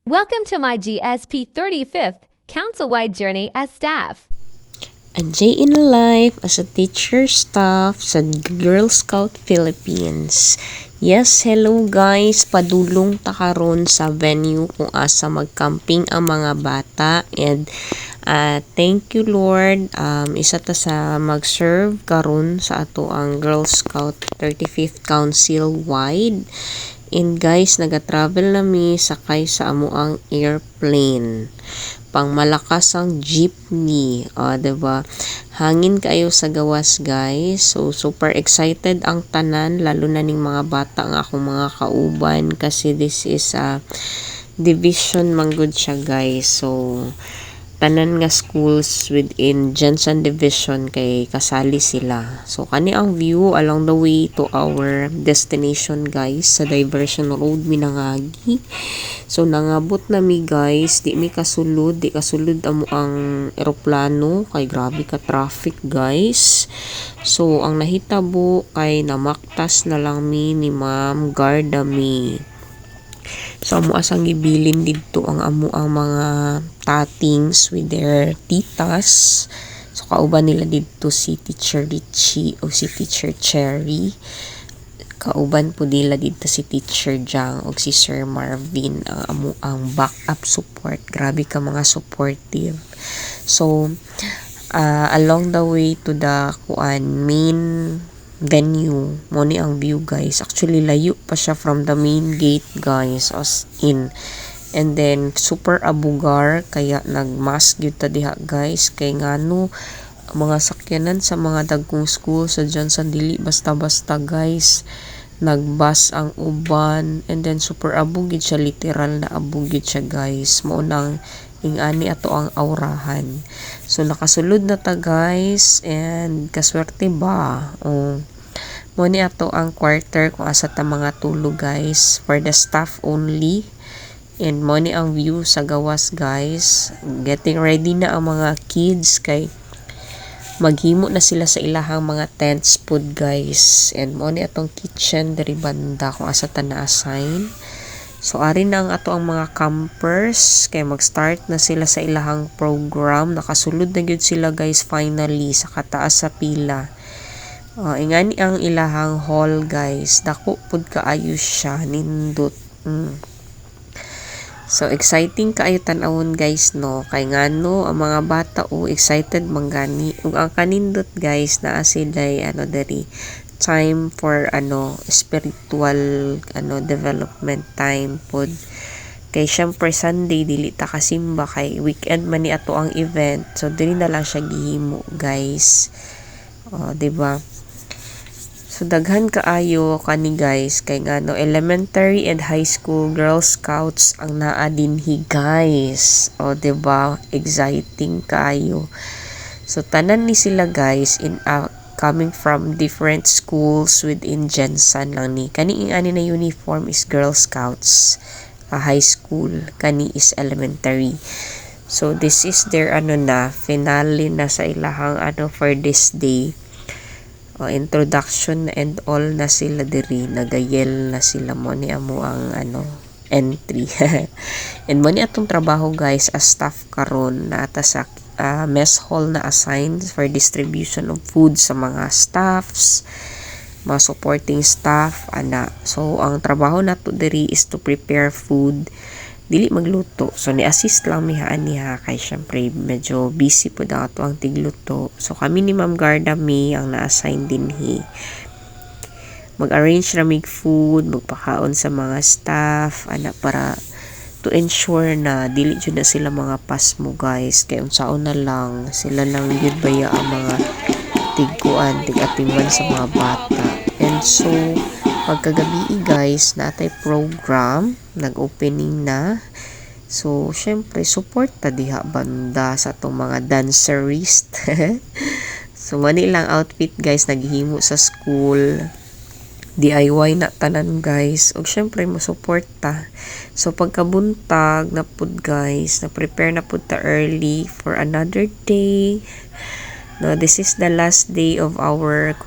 Welcome to my GSP 35th council-wide journey as staff. A day in life as a teacher staff sa Girl Scout Philippines. Yes, hello guys, padulong ta karon sa venue kung asa magcamping ang mga bata and thank you Lord, isa ta sa mag-serve karon sa ato ang Girl Scout 35th Council wide. And guys, naga-travel nami sakay sa amuang airplane. Pang malakas ang jeepney. Diba? Hangin kayo sa gawas guys. So, super excited ang tanan. Lalo na ning mga bata ang akong mga kauban. Kasi this is a division manggod siya guys. So, tanan nga schools within Jensen Division kay kasali sila. So kani ang view along the way to our destination guys sa Diversion Road Minangagi. So nangabot na mi guys, di kasulod amo ang eroplano kay grabe ka traffic guys. So ang nahitabo kay namaktas na lang mi ni Ma'am Garda mi. So, amo asang gibilin dito ang mga tatings with their titas. So, kauban nila dito si Teacher Richie o si Teacher Cherry. Kauban po nila dito si Teacher Jang o si Sir Marvin ang backup support. Grabe ka mga supportive. So, along the way to the main venue mo ni ang view guys, actually layo pa siya from the main gate guys, as in, and then super abugar kaya nagmask gyud ta diha guys kay ngano mga sakyanan sa mga dagkong school sa Johnson dili basta-basta guys, nagbas ang uban, and then super abugid siya, literal na abugid siya guys, mao nang ingani ato ang aurahan. So nakasulod na ta guys and kaswerte ba. Mo ni ato ang quarter kung asa ta mga tulog guys for the staff only. And mo ni ang view sa gawas guys. Getting ready na ang mga kids kay maghimo na sila sa ilahang mga tents food guys. And mo ni atong kitchen diri banda kung asa ta na-assign. So, ari na ang ato ang mga campers. Kaya mag-start na sila sa ilahang program. Nakasulod na gyud sila guys finally sa kataas sa pila. Ingani ang ilahang hall guys. Dako pud kaayo siya. Nindot. So, exciting kaayo tan-awon guys no. Kay ngano ang mga bata excited manggani. Ug ang kanindot guys naa sila'y diri time for spiritual development time pod. Kay syempre Sunday dili ta kasimba kay weekend man ni ato ang event, so dili na lang siya gihimo guys. Diba? So daghan kaayo kani guys kay ngano elementary and high school Girl Scouts ang naa dinhi guys. Diba? Exciting kaayo. So tanan ni sila guys coming from different schools within Jensen lang ni. Kani ani na uniform is Girl Scouts, high school, kani is elementary. So this is their finale na sa ilahang for this day. Introduction and all na sila diri, nagayel na sila mo ni amo ang entry. And mo ni atong trabaho guys as staff karon na ata sa mess hall na assigned for distribution of food sa mga staffs, mga supporting staff So ang trabaho nato diri is to prepare food, dili magluto. So ni-assist lang niha kay syempre medyo busy po daw ato ang tigluto. So kami ni Ma'am Garda ang na-assign dinhi. Mag-arrange na mig food, magpakaon sa mga staff para to ensure na dili jud na sila mga pasmo guys, kay unsaon na lang sila lang gyud baya ang mga tig-atiman sa mga bata. And so pagkagabi guys natay program, nag-opening na. So syempre support ta diha banda sa atong mga dancerist. So mani lang outfit guys naghimo sa school, DIY na tanan guys, og syempre mo support ta. So pagkabuntag na pud guys, na prepare na pud ta early for another day. No, this is the last day of our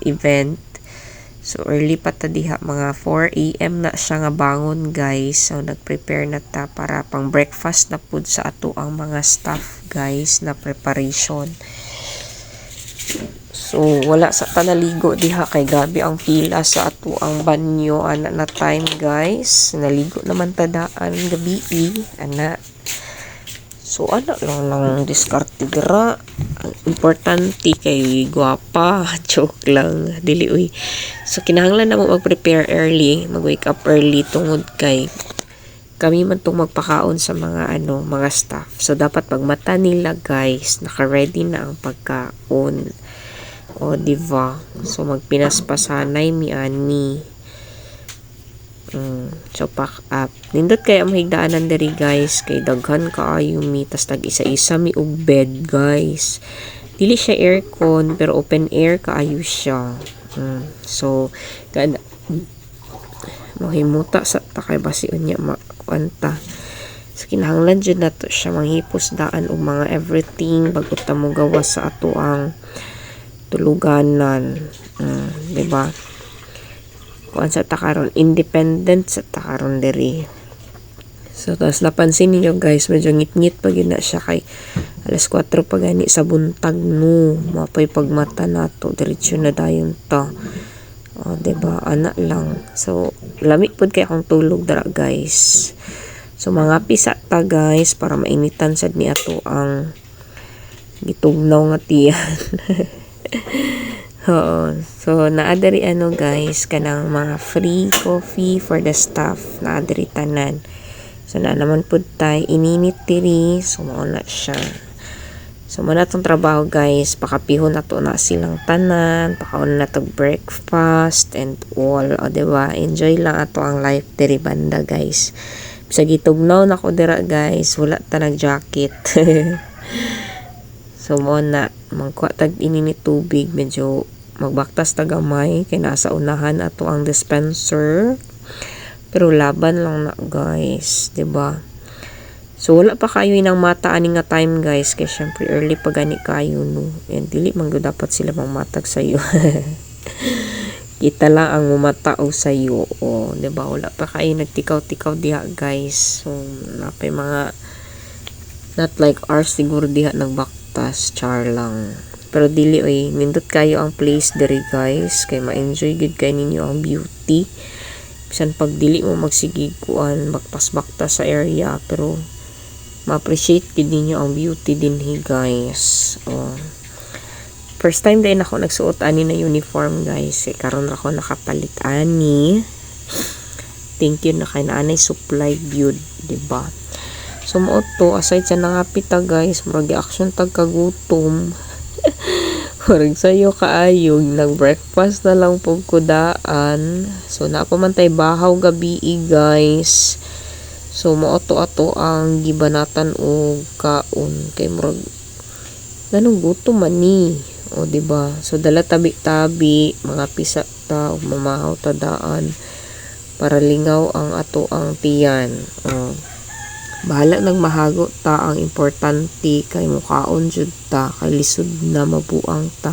event. So early pa ta diha, mga 4 AM na siya nga bangon guys. So nag-prepare na ta para pang breakfast na pud sa ato ang mga staff guys na preparation. So wala sa ta naligo diha kay gabi ang pila sa ato ang banyo ana na time guys. Naligo naman ta daan gabi ana. So ana lang diskarte dira. Ang importante kay guwapa, joke lang, dili uy. So kinahanglan na mo mag-prepare early, mag-wake up early tungod kay kami man tong magpakaon sa mga mga staff. So dapat pagmata nila guys, naka-ready na ang pagkaon. O diba? So magpinaspasanay mi ani. So pack up. Nindot kaya mahigdaanan diri guys kay daghan kaayo mi tas tag isa-isa mi og bed guys. Dili siya aircon pero open air kaayo siya. So kada mahimuta sa takay basi unya makuanta. So kinahanglan jud nato siya manghipos daan og mga everything bago ta mo gawas sa ato ang tuluganan. Diba? Kuan sa takaron, independent sa takaron diri. So tas napansin niyo guys, medyo ngit-ngit pa gyud na siya kay alas 4 pa gani sa buntag no. Mapay pagmata nato, diretso na dayon ta. O diba, ana lang. So lami pud kay akong tulog dara guys. So mga pisa ta guys para mainitan sad ni ato ang gitugnaw nga tiyan. Oo. So, naadari guys, kanang mga free coffee for the staff. Naadari tanan. So, na naman po tayo, ininit diri. So, mauna siya. So, muna itong trabaho guys. Pakapihon na to na silang tanan. Pakaon na to breakfast and all. O, diba? Enjoy lang ato ang life diri banda guys. Sa gitugnaw na ko dira guys. Wala ta nag-jacket. So, muna. Magkuha tag ininit tubig. Medyo magbaktas tagamay kay nasa unahan ato ang dispenser pero laban lang na guys, 'di ba? So wala pa kayo inang mata ani nga time guys kay syempre early pa gani kayo no and dili man gyud dapat sila mangmatag sayo. Kita lang ang mumatao sayo o 'di ba? Wala pa kayo nagtikaw-tikaw diha guys. So napay mga not like ours siguro diha nagbaktas char lang. Pero dili oy, nindot kayo ang place diri guys kay ma-enjoy gud kay ninyo ang beauty. Bisan pag dili mo magsigig kuan baktas-baktas sa area pero ma-appreciate gud ninyo ang beauty dinhi guys. First time din ako nagsuot ani na uniform guys. Karon ako nakapalit ani. Thank you na kay naanay supply gyud, di ba? So mo to aside sa nangapita guys, murag action tag kagutom. Murag sayo kaayog, nag-breakfast na lang po kudaan. So, napamantay bahaw gabi guys. So, maato-ato ang gibanatan o kaon. Kay murag, ganun gutom man ni. O, diba? So, dala tabi-tabi, mga pisa ta, o mamahaw ta daan. Para lingaw ang ato ang tiyan. Bahala nagmahago ta, ang importante kay mukaon jud ta kay lisod na mabuang ta.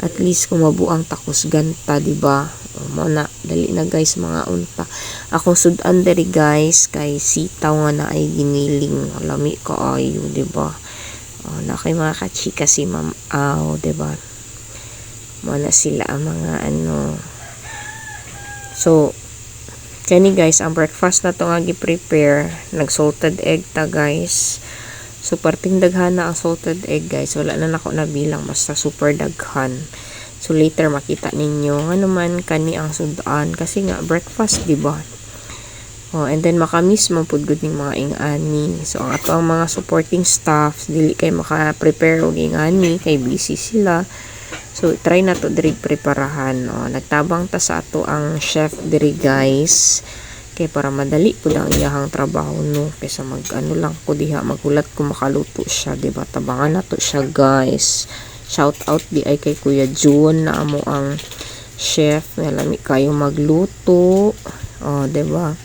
At least kung mabuang ta kusgan ta, diba? Mo na dali na guys mga unta. Akong sudan diri guys kay sitaw nga na ay giniling lami kaayo, diba? Na kay mga kachika si Ma'am Aw, diba? Mo na sila ang mga So kani guys, ang breakfast na to nga gi-prepare, nag-salted egg ta guys. So parting daghan na ang salted egg guys. Wala na nako nabilang, basta super daghan. So later makita ninyo ano man kani ang sudan kasi nga breakfast, di ba? And then makamis man pud gud ning mga ingani. So ang ato ang mga supporting staff dili kay maka-prepare og ingani kay busy sila. So, try na to diri preparahan. Nagtabang ta sa ato ang chef diri guys. Kay para madali po ang iyahang trabaho no. Kaysa lang ko diha magulat kung makaluto siya. Diba? Tabangan na to siya guys. Shout out di ay kay Kuya June na amo ang chef. Nalami kayo magluto. Diba?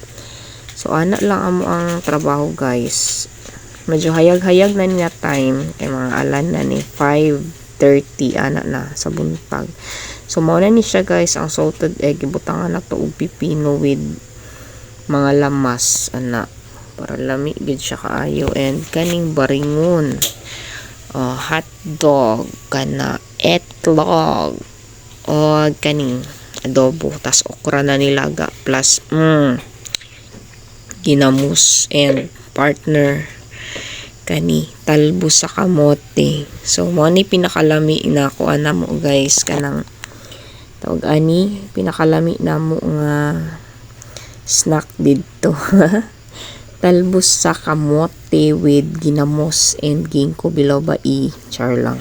So, ana lang amo ang trabaho guys. Medyo hayag-hayag na niya time. Kay mga alan na ni 5:30 ana na sa buntag. So mao na ni siya guys ang salted egg, ibutangan na to og pipino with mga lamas ana para lami gid siya kaayo, and kaning baringon, hot dog kana etlog o kaning adobo, tas okra na nilaga plus ginamos, and partner kani talbos sa kamote. So mo ni pinakalami na ko ana mo guys, kanang tawag ani pinakalami na mo nga snack dito. Talbos sa kamote with ginamos and ginkgo biloba char lang.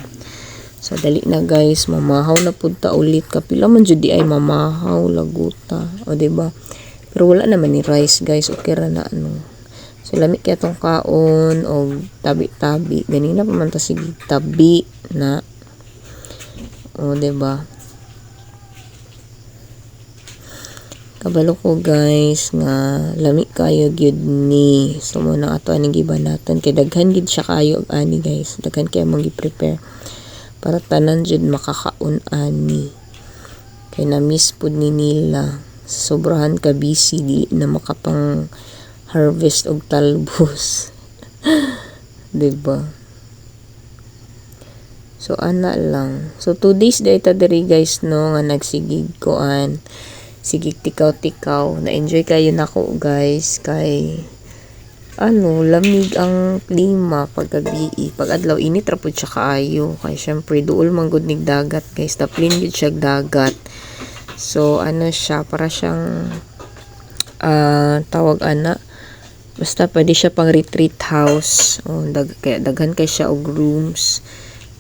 So dali na guys, mamahaw na pud ta ulit, kapila man jud di ay mamahaw laguta, o diba? Pero wala naman ni rice guys, okay ra na ano. So lami kaya tong kaon o tabi-tabi, ganina pa man ta sige tabi na, o diba? Kabalo ko guys nga lami kayo gyud ni. So muna ato ani gibanatan kay daghan gid siya kayo og ani guys, daghan kay mong gi-prepare para tanan jud makakaon ani. Kay na miss pud ni nila, sobrahan ka busy di na makapang harvest og talbos. Diba? So ana lang. So 2 days dayta diri guys no nga nagsigig koan. Sige tikaw-tikaw, na-enjoy kayo nako guys, kay ano, lamig ang klima paggabi, pag adlaw init ra pud siya kaayo, kay syempre duol man gud nig dagat guys, taplin gid siya dagat. So ano siya, para siyang tawag ana, basta pwede siya pang retreat house, kaya daghan kay siya og rooms.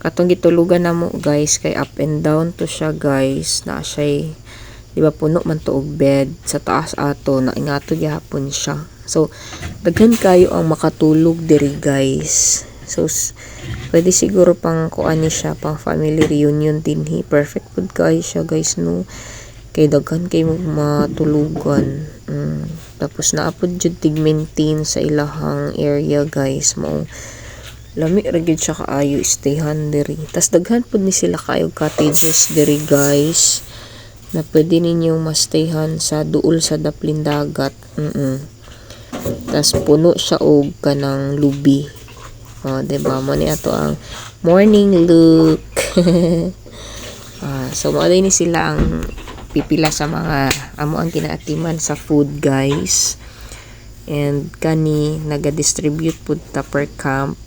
Katong gitulugan namo guys, kay up and down to siya guys, na siya diba puno man to og bed sa taas ato, na ingato gyapon siya. So daghan kayo ang makatulog diri guys. So pwede siguro pang kuan ni siya, pang family reunion dinhi, perfect pud kayo siya guys no, kay daghan kay matulugan. Tapos naapod jud tig maintain sa ilahang area guys, mo lami ra gyud siya kaayo stayhan diri. Tas daghan pud ni sila kayo cottages diri guys, na pwede ninyong mastayhan sa duol sa daplin dagat. Tas puno siya og kanang lubi. Diba? Mo ni ato ang morning look. So mao ni sila ang pipila sa mga amo ang kinaatiman sa food guys. And kani naga-distribute pud ta per camp.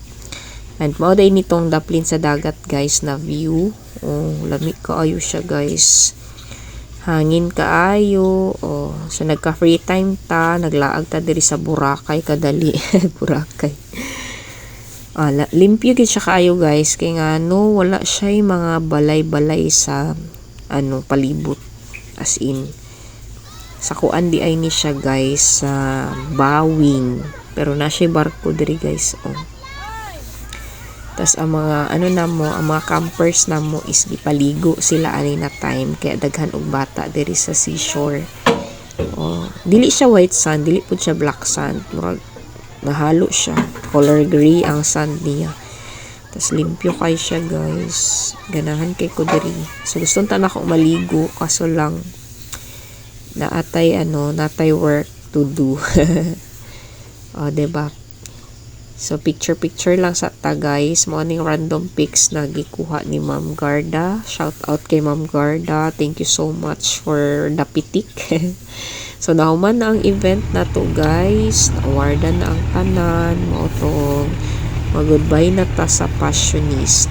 And mao day nitong daplin sa dagat guys na view. Lami kaayo siya guys. Hangin kaayo. So nagka free time ta, naglaag ta diri sa Boracay kadali. Boracay. Limpyo gid siya kaayo guys, kay nga no wala siya mga balay-balay sa ano palibot, as in sa kuan di ay ni siya guys sa bawing, pero na siya barko diri guys. Tas ang mga ano na mo, ang mga campers na mo is gipaligo sila ani na time, kaya daghan og bata diri sa seashore. Dili siya white sand, dili pud siya black sand, murag nahalo siya, color gray ang sand niya. Tas limpyo kay siya guys, ganahan kay ko diri. So gusto ta na ko maligo, kaso lang natay work to do. Diba? So picture lang sa ta guys, morning random pics na gikuha ni Ma'am Garda. Shout out kay Ma'am Garda, thank you so much for the pitik. So nahuman na ang event na to guys, na-awardan na ang tanan, mo to mag-goodbye na ta sa passionist.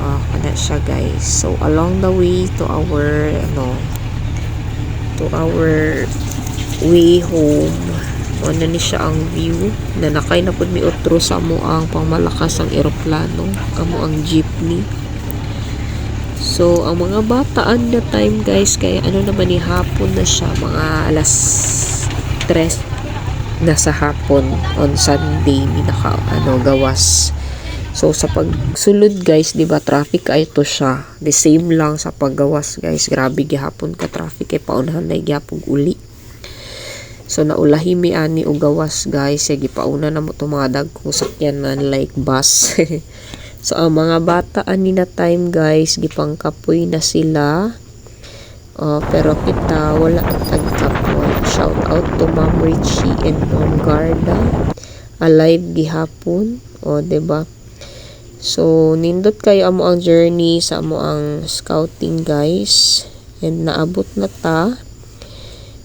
Kana siya guys. So along the way to our way home, ano ni siya ang view na nakay na pud mi otro sa mo ang pangmalakas ang eroplano, amo ang jeepney. So ang mga bataan na time guys, kaya ano naman ni hapon na siya, mga alas 3 na sa hapon on Sunday ni gawas. So sa pagsulod guys, di ba traffic ay to siya, the same lang sa paggawas guys, grabe gihapon ka traffic, kay paunahan na gyapon uli. So naulahi mi ani og gawas guys, sige pauna na mo to mga dagkong sakyanan like bus. So ang mga bata ani na time guys, gipangkapoy na sila Pero kita wala tagkapon. Shout out to Ma'am Richie and Ma'am Garda. Alive gihapon. Diba? So, nindot kayo amo ang journey sa amo ang scouting, guys. And naabot na ta.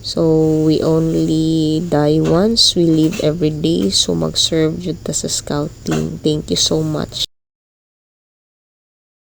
So, we only die once. We live every day. So, mag-serve jud ta sa scouting. Thank you so much.